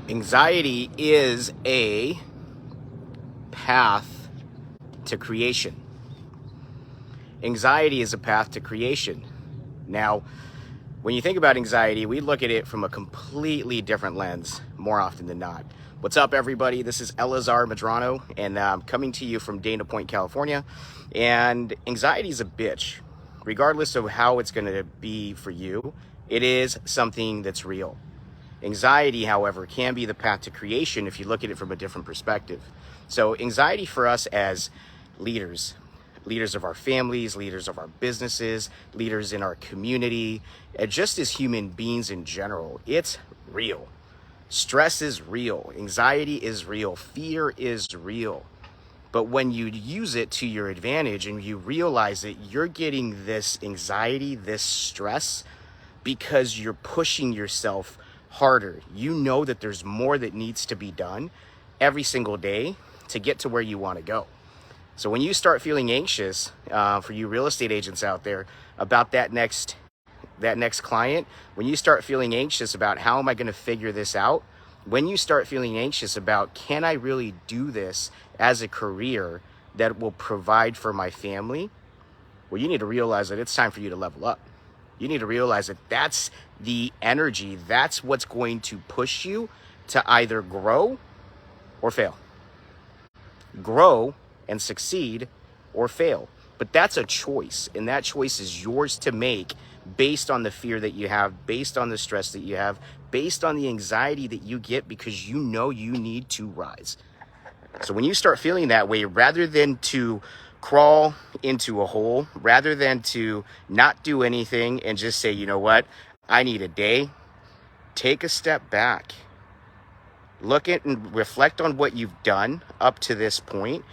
Anxiety is a path to creation. Anxiety is a path to creation. Now, when you think about anxiety, we look at it from a completely different lens more often than not. What's up, everybody? This is Elazar Medrano, and I'm coming to you from Dana Point, California. And anxiety is a bitch. Regardless of how it's going to be for you, it is something that's real. Anxiety, however, can be the path to creation if you look at it from a different perspective. So anxiety for us as leaders of our families, leaders of our businesses, leaders in our community, and just as human beings in general, it's real. Stress is real. Anxiety is real. Fear is real. But when you use it to your advantage and you realize that you're getting this anxiety, this stress, because you're pushing yourself harder. You know that there's more that needs to be done every single day to get to where you want to go. So when you start feeling anxious, for you real estate agents out there, about that next client, when you start feeling anxious about how am I going to figure this out, when you start feeling anxious about can I really do this as a career that will provide for my family, well, you need to realize that it's time for you to level up. You need to realize that that's the energy, that's what's going to push you to either grow or fail. Grow and succeed or fail. But that's a choice, and that choice is yours to make based on the fear that you have, based on the stress that you have, based on the anxiety that you get because you know you need to rise. So when you start feeling that way, rather than to crawl into a hole, rather than to not do anything and just say, you know what, I need a day, take a step back. Look at and reflect on what you've done up to this point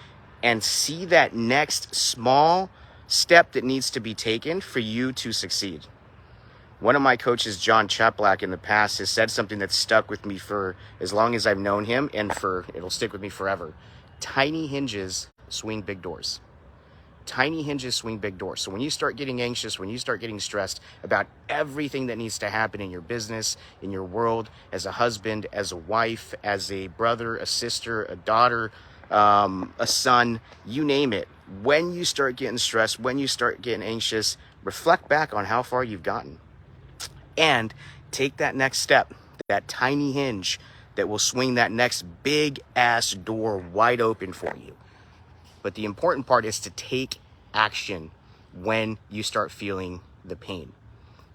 and see that next small step that needs to be taken for you to succeed. One of my coaches, John Cheplack, in the past has said something that's stuck with me for as long as I've known him, and it'll stick with me forever. Tiny hinges swing big doors. Tiny hinges swing big doors. So when you start getting anxious, when you start getting stressed about everything that needs to happen in your business, in your world, as a husband, as a wife, as a brother, a sister, a daughter, a son, you name it. When you start getting stressed, when you start getting anxious, reflect back on how far you've gotten and take that next step, that tiny hinge that will swing that next big ass door wide open for you. But the important part is to take action when you start feeling the pain.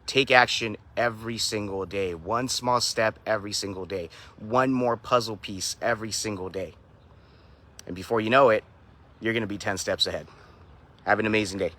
Take action every single day. One small step every single day. One more puzzle piece every single day. And before you know it, you're going to be 10 steps ahead. Have an amazing day.